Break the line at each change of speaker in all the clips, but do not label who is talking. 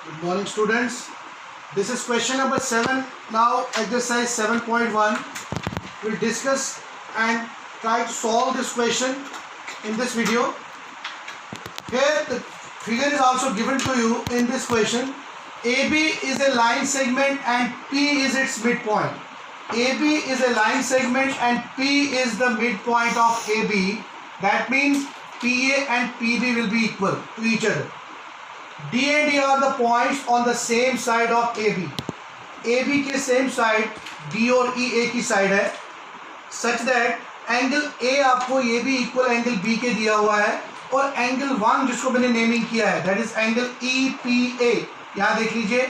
Good morning, students. This is question number 7. Now exercise 7.1. We'll discuss and try to solve this question in this video. Here the figure is also given to you in this question. AB is a line segment and P is its midpoint. AB is a line segment and P is the midpoint of AB. That means PA and PB will be equal to each other. D and E are the points on the same side of AB. AB के same side D और E A की side है, such that angle A आपको ये भी equal angle B के दिया हुआ है और एंगल 1 जिसको मैंने नेमिंग किया है दैट इज एंगल EPA. यहाँ देख लीजिए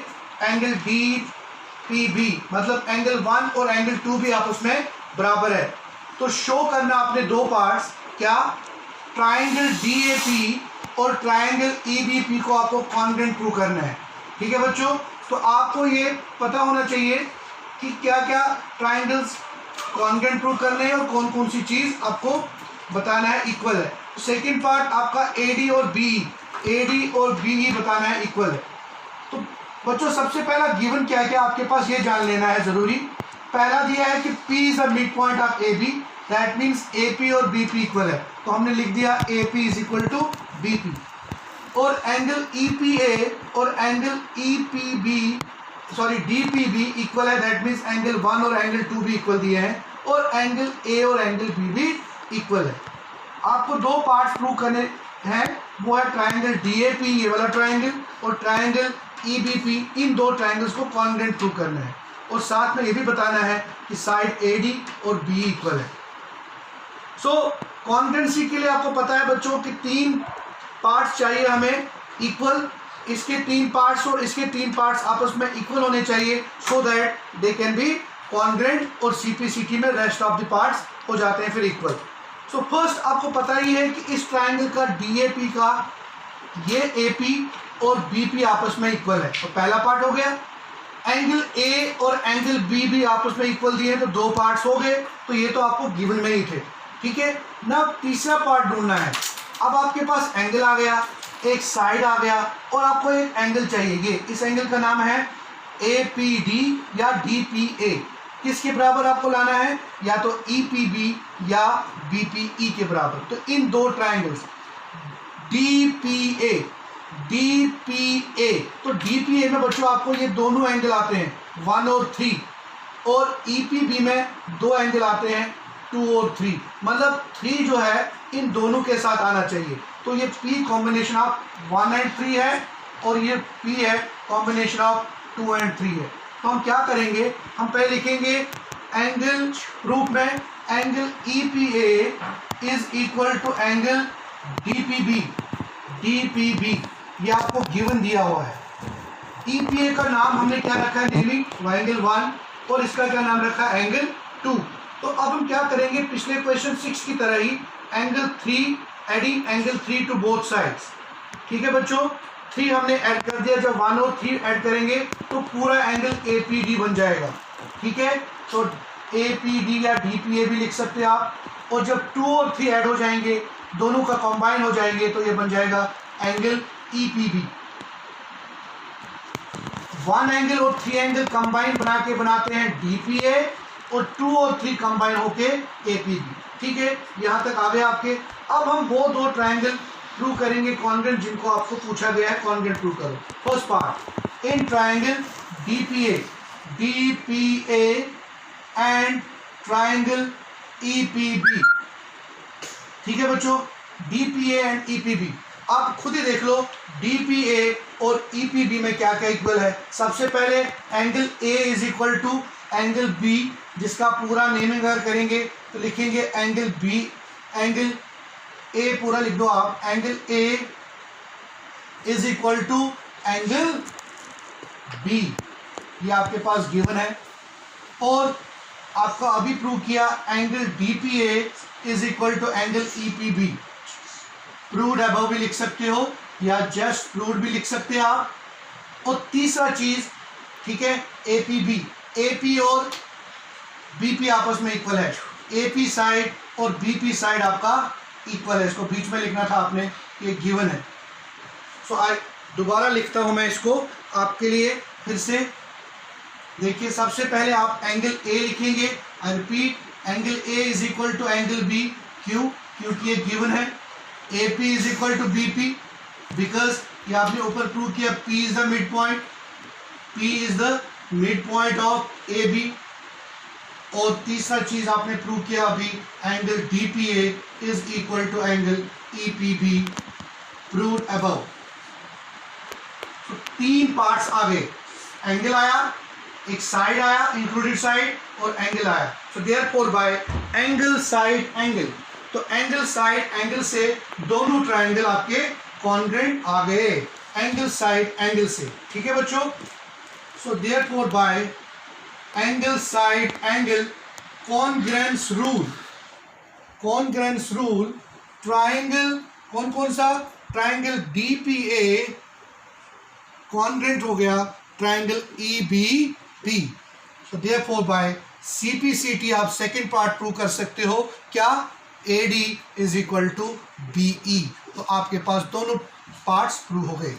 एंगल DPB मतलब एंगल 1 और एंगल 2 भी आपस में बराबर है. तो शो करना आपने दो पार्ट्स, क्या ट्राइंगल DAP और ट्राइंगल EBP को आपको कॉन्ग्रुएंट प्रूव करना है. ठीक है बच्चों, तो आपको ये पता होना चाहिए कि क्या क्या ट्राइंगल्स कॉन्ग्रुएंट प्रूव करने हैं और कौन कौन सी चीज़ आपको बताना है इक्वल है. सेकंड पार्ट आपका AD और BE बताना है इक्वल है. तो बच्चों सबसे पहला गिवन क्या है, आपके पास ये जान लेना है ज़रूरी. पहला दिया है कि P is the mid point of AB, that means AP और BP इक्वल है. तो हमने लिख दिया AP is equal to BP. और एंगल EPA और एंगल DPB इक्वल है, दैट मीन्स एंगल 1 और एंगल 2 भी इक्वल दिए हैं और एंगल A और एंगल B भी इक्वल है. आपको दो पार्ट्स प्रूव करने हैं, वो है ट्राइंगल DAP ये वाला ट्राइंगल और ट्राइंगल EBP. इन दो ट्राइंगल्स को कॉन्ग्रुएंट प्रूव करना है और साथ में ये भी बताना है कि साइड AD और B इक्वल है. सो कॉन्ग्रुएंसी के लिए आपको पता है बच्चों कि तीन पार्ट्स चाहिए हमें इक्वल. इसके तीन पार्ट्स और इसके तीन पार्ट्स आपस में इक्वल होने चाहिए so that they can be congruent और CPCT में रेस्ट ऑफ द पार्ट्स हो जाते हैं फिर इक्वल. सो फर्स्ट आपको पता ही है कि इस ट्राइंगल का DAP का ये AP और BP आपस में इक्वल है. तो पहला पार्ट हो गया. एंगल A और एंगल B भी आपस में इक्वल दिए, तो दो पार्ट्स हो गए. तो ये तो आपको गिवन में ही थे. ठीक है ना. तीसरा पार्ट ढूंढना है. अब आपके पास एंगल आ गया, एक साइड आ गया और आपको एक एंगल चाहिए. ये इस एंगल का नाम है APD या DPA. किसके बराबर आपको लाना है, या तो EPB या BPE के बराबर. तो इन दो ट्राइंगल्स DPA तो DPA में बच्चों आपको ये दोनों एंगल आते हैं 1 और 3 और EPB में दो एंगल आते हैं 2 और 3. मतलब 3 जो है इन दोनों के साथ आना चाहिए. तो ये P कॉम्बिनेशन ऑफ 1 एंड 3 है और ये P है कॉम्बिनेशन ऑफ 2 एंड 3 है. तो हम क्या करेंगे, हम पहले लिखेंगे एंगल प्रूफ में angle EPA is equal to angle DPB. ये आपको गिवन दिया हुआ है. EPA का नाम हमने क्या रखा है, नेमिंग एंगल 1 और इसका क्या नाम रखा है एंगल 2. तो अब हम क्या करेंगे, पिछले क्वेश्चन 6 की तरह ही angle 3 adding angle 3 to both sides. ठीक है बच्चों, 3 हमने ऐड कर दिया. जब 1 और 3 ऐड करेंगे तो पूरा एंगल APD बन जाएगा. ठीक है, तो APD या DPA भी लिख सकते हैं आप. और जब 2 और 3 ऐड हो जाएंगे, दोनों का कंबाइन हो जाएंगे, तो ये बन जाएगा एंगल EPB. 1 एंगल और 3 एंगल कंबाइन बना के बनाते हैं DPA और 2 और 3 कंबाइन होके APB. ठीक है, यहाँ तक आ गया आपके. अब हम वो दो ट्राइंगल प्रूव करेंगे कॉन्ग्रुएंट जिनको आपको पूछा गया है कॉन्ग्रुएंट प्रूव करो. First part, in triangle DPA and triangle EPB. ठीक है बच्चों, DPA एंड EPB आप खुद ही देख लो DPA और EPB में क्या क्या इक्वल है. सबसे पहले angle A is equal to angle B, जिसका पूरा नेमिंग अगर करेंगे तो लिखेंगे एंगल B, एंगल A पूरा लिख दो आप. Angle A is equal to angle B, ये आपके पास गिवन है. और आपका अभी प्रूव किया angle DPA is equal to angle EPB. Proved above भी लिख सकते हो या जस्ट प्रूव्ड भी लिख सकते हैं आप. और तीसरा चीज, ठीक है, AP और BP आपस में इक्वल है. AP साइड और BP साइड आपका इक्वल है. इसको बीच में लिखना था आपने, ये गिवन है. सो दोबारा लिखता हूं मैं इसको. आपके लिए फिर से देखिए, सबसे पहले आप एंगल ए लिखेंगे। I repeat, angle A is equal to angle B. क्यों? क्योंकि ये गिवन है। A P is equal to B P, because ये आपने ऊपर प्रूव किया P is the mid point, P is the mid point of A B. और तीसरा चीज आपने प्रूव किया अभी, angle D P A is equal to angle E P B, proved above. तो 3 पार्ट्स आ गए, एंगल आया, एक साइड आया, इंक्लूडेड साइड, और एंगल आया। सो therefore by angle side angle, तो एंगल साइड एंगल से दोनों ट्रायंगल आपके कॉन्ग्रुएंट आ गए एंगल साइड एंगल से। ठीक है बच्चों? So therefore by angle side angle congruence rule, congruence rule, triangle कौन कौन सा? Triangle D P A congruent हो गया triangle E B P. So therefore by C P C T आप सेकेंड पार्ट प्रूव कर सकते हो, क्या? A D is equal to B E. तो आपके पास दोनों पार्ट्स प्रूव हो गए।